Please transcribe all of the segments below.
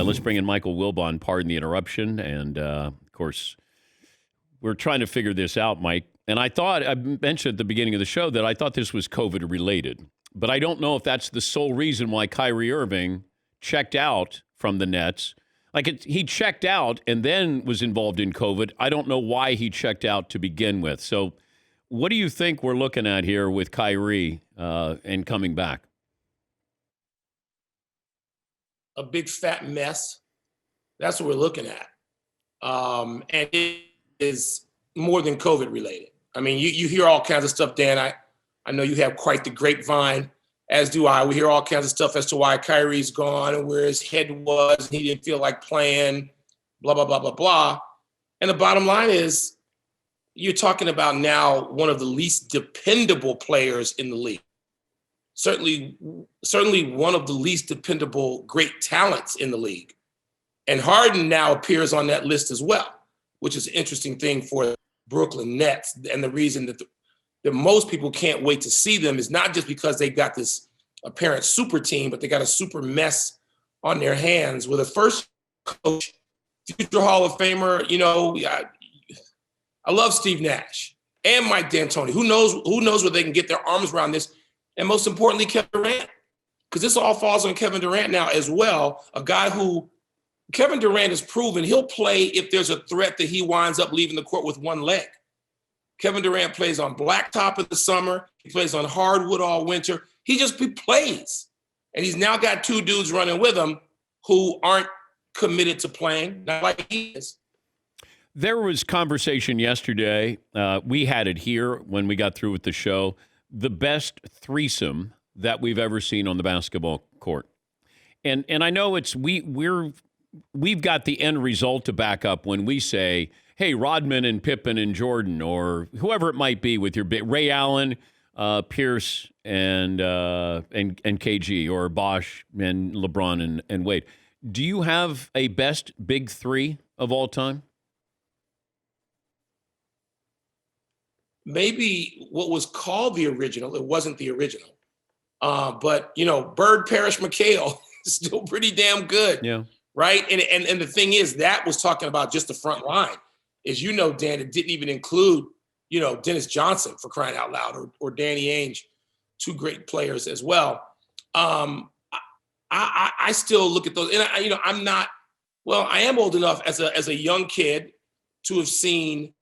let's bring in Michael Wilbon. Pardon the interruption. And, of course, we're trying to figure this out, Mike. And I mentioned at the beginning of the show that I thought this was COVID related. But I don't know if that's the sole reason why Kyrie Irving checked out from the Nets. He checked out and then was involved in COVID. I don't know why he checked out to begin with. So what do you think we're looking at here with Kyrie and coming back? A big fat mess. That's what we're looking at. And it is more than COVID related. I mean, you hear all kinds of stuff, Dan. I know you have quite the grapevine, as do I. We hear all kinds of stuff as to why Kyrie's gone and where his head was, and he didn't feel like playing, blah, blah, blah, blah, blah. And the bottom line is, you're talking about now one of the least dependable players in the league. Certainly one of the least dependable great talents in the league. And Harden now appears on that list as well, which is an interesting thing for Brooklyn Nets. And the reason that most people can't wait to see them is not just because they got this apparent super team, but they got a super mess on their hands with a first coach, future Hall of Famer. I love Steve Nash and Mike D'Antoni. Who knows where they can get their arms around this? And most importantly, Kevin Durant, because this all falls on Kevin Durant now as well, a guy who Kevin Durant has proven he'll play if there's a threat that he winds up leaving the court with one leg. Kevin Durant plays on blacktop in the summer. He plays on hardwood all winter. He plays. And he's now got two dudes running with him who aren't committed to playing, not like he is. There was conversation yesterday. We had it here when we got through with the show. The best threesome that we've ever seen on the basketball court. And I know we've got the end result to back up when we say, hey, Rodman and Pippen and Jordan, or whoever it might be with your Ray Allen, Pierce and KG, or Bosh and LeBron and Wade. Do you have a best big three of all time? Maybe what was called the original. It wasn't the original. But, Bird, Parrish, McHale is still pretty damn good. Yeah. Right? And the thing is, that was talking about just the front line. As you know, Dan, it didn't even include, Dennis Johnson, for crying out loud, or Danny Ainge, two great players as well. I still look at those. And, I am old enough as a young kid to have seen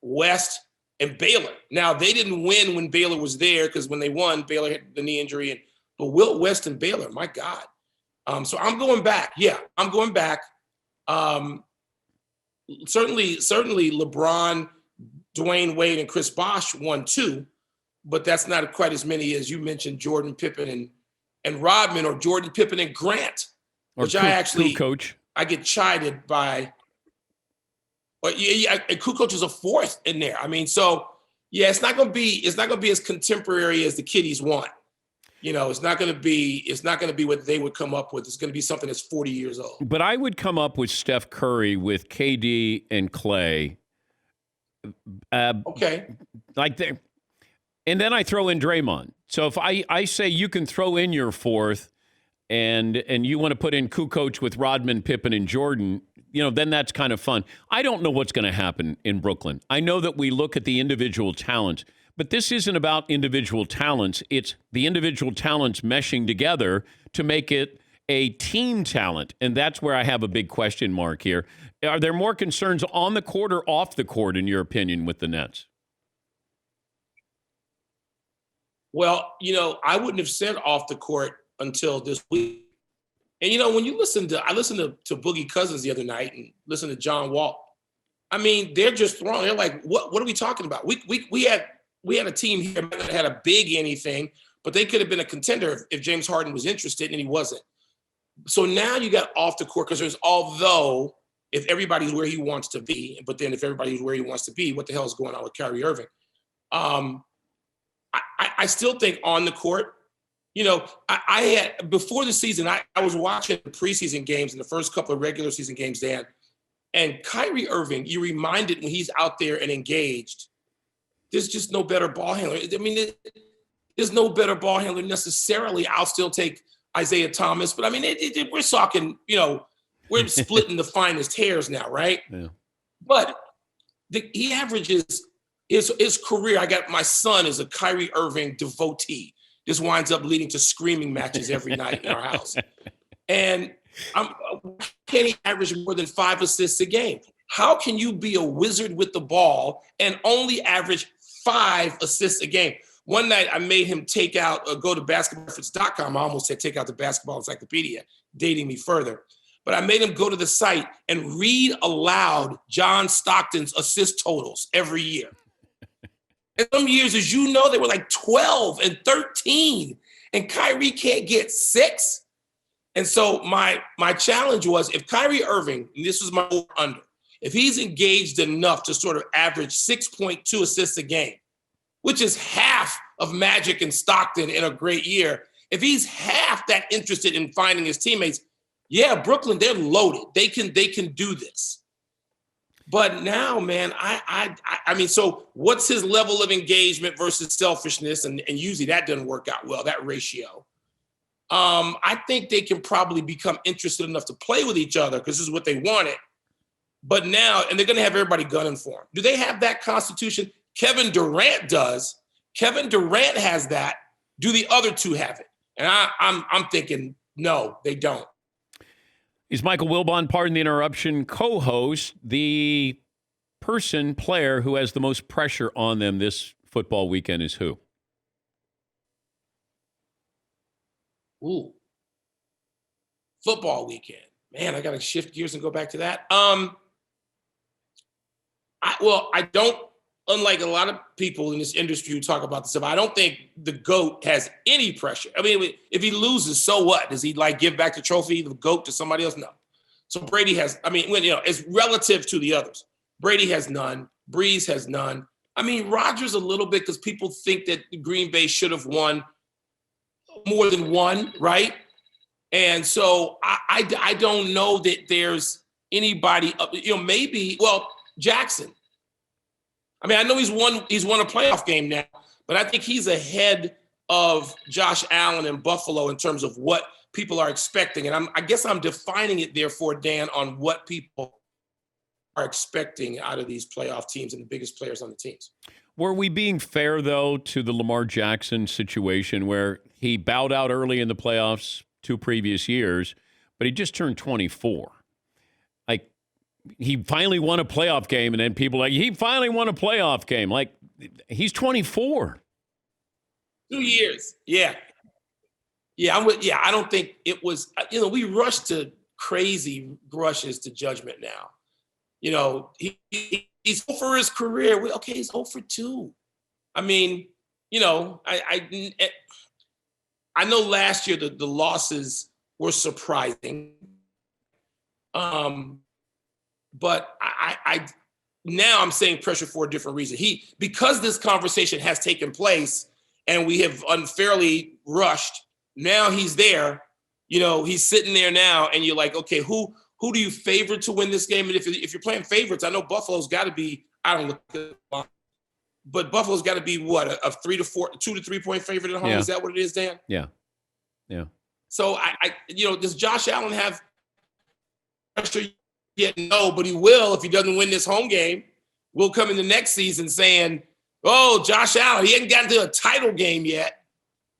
West and Baylor. Now, they didn't win when Baylor was there, because when they won, Baylor had the knee injury. But Wilt West and Baylor, my God. So I'm going back. Yeah, I'm going back. Certainly LeBron, Dwayne Wade, and Chris Bosh won two, but that's not quite as many as you mentioned, Jordan, Pippen, and Rodman, or Jordan, Pippen, and Grant, which coach. I get chided by. But Kukoc is a fourth in there. I mean, so yeah, it's not going to be as contemporary as the kiddies want. It's not going to be what they would come up with. It's going to be something that's 40 years old. But I would come up with Steph Curry with KD and Clay. Okay. And then I throw in Draymond. So if I say you can throw in your fourth, and you want to put in Kukoc with Rodman, Pippen, and Jordan, then that's kind of fun. I don't know what's going to happen in Brooklyn. I know that we look at the individual talent, but this isn't about individual talents. It's the individual talents meshing together to make it a team talent. And that's where I have a big question mark here. Are there more concerns on the court or off the court, in your opinion, with the Nets? Well, I wouldn't have said off the court until this week. And, when you I listened to Boogie Cousins the other night and listened to John Wall. I mean, they're just thrown. They're like, what are we talking about? We had a team here that had a big anything, but they could have been a contender if James Harden was interested, and he wasn't. So now you got off the court, because although if everybody's where he wants to be, but then if everybody's where he wants to be, what the hell is going on with Kyrie Irving? I still think on the court, I had, before the season, I was watching preseason games and the first couple of regular season games, Dan, and Kyrie Irving, you're reminded when he's out there and engaged, there's just no better ball handler. I mean, there's no better ball handler necessarily. I'll still take Isaiah Thomas. But I mean, we're talking, we're splitting the finest hairs now, right? Yeah. But he averages his career. I got my son is a Kyrie Irving devotee. This winds up leading to screaming matches every night in our house. And can he average more than 5 assists a game? How can you be a wizard with the ball and only average 5 assists a game? One night I made him go to basketballreference.com. I almost said take out the basketball encyclopedia, dating me further. But I made him go to the site and read aloud John Stockton's assist totals every year. And some years, as you know, they were like 12 and 13, and Kyrie can't get 6. And so my challenge was, if Kyrie Irving, and this was my over-under, if he's engaged enough to sort of average 6.2 assists a game, which is half of Magic and Stockton in a great year, if he's half that interested in finding his teammates, yeah, Brooklyn, they're loaded. They can do this. But now, man, I mean, so what's his level of engagement versus selfishness? And usually that doesn't work out well, that ratio. I think they can probably become interested enough to play with each other because this is what they wanted. But now, and they're going to have everybody gunning for him. Do they have that constitution? Kevin Durant does. Kevin Durant has that. Do the other two have it? And I'm thinking, no, they don't. He's Michael Wilbon, pardon the interruption, co-host, the player who has the most pressure on them this football weekend is who? Ooh. Football weekend. Man, I got to shift gears and go back to that. I don't, unlike a lot of people in this industry who talk about this stuff, I don't think the GOAT has any pressure. I mean, if he loses, so what? Does he give back the trophy, the GOAT, to somebody else? No. So Brady has, it's relative to the others. Brady has none. Breeze has none. I mean, Rodgers a little bit because people think that Green Bay should have won more than one, right? And so I don't know that there's anybody, maybe, Jackson. I mean, I know he's won a playoff game now, but I think he's ahead of Josh Allen in Buffalo in terms of what people are expecting. And I guess I'm defining it, therefore, Dan, on what people are expecting out of these playoff teams and the biggest players on the teams. Were we being fair, though, to the Lamar Jackson situation where he bowed out early in the playoffs 2 previous years, but he just turned 24? He finally won a playoff game, and then people he finally won a playoff game. He's 24. 2 years. Yeah. Yeah, I don't think it was, we rush to crazy rushes to judgment now. He's 0 for his career. He's 0 for 2. I mean, I know last year the losses were surprising. But I now I'm saying pressure for a different reason. Because this conversation has taken place and we have unfairly rushed, now he's there, he's sitting there now, and you're like, okay, who do you favor to win this game? And if you're playing favorites, I know Buffalo's got to be, I don't look at it, but Buffalo's got to be what, a 2 to 3 point favorite at home? Yeah. Is that what it is, Dan? Yeah. So does Josh Allen have pressure? Yet no, but he will if he doesn't win this home game. We'll come in the next season saying, oh, Josh Allen, he hasn't gotten to a title game yet.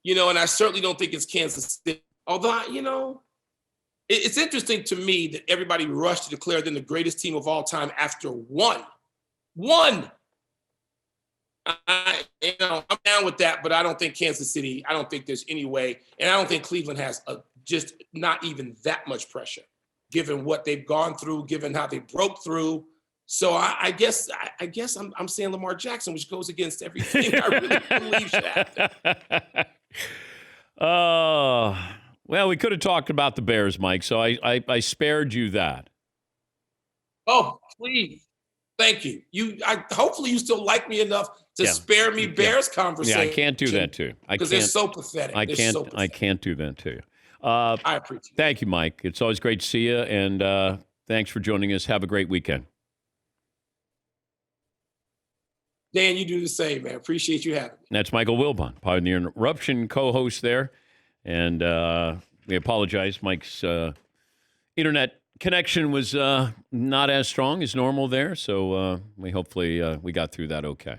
And I certainly don't think it's Kansas City. Although, it's interesting to me that everybody rushed to declare them the greatest team of all time after one. I'm down with that, but I don't think Kansas City, I don't think there's any way. And I don't think Cleveland has just not even that much pressure, given what they've gone through, given how they broke through. So I guess I'm saying Lamar Jackson, which goes against everything I really believe should happen. Well, we could have talked about the Bears, Mike, so I spared you that. Oh, please. Thank you. Hopefully you still like me enough to spare me Bears conversation. Yeah, I can't do that too. Because they're so pathetic. I can't do that too. I appreciate it. Thank you, Mike. It's always great to see you, and thanks for joining us. Have a great weekend. Dan, you do the same, man. Appreciate you having me. That's Michael Wilbon, Pardon the Interruption co-host there. And We apologize. Mike's internet connection was not as strong as normal there, so we hopefully we got through that okay.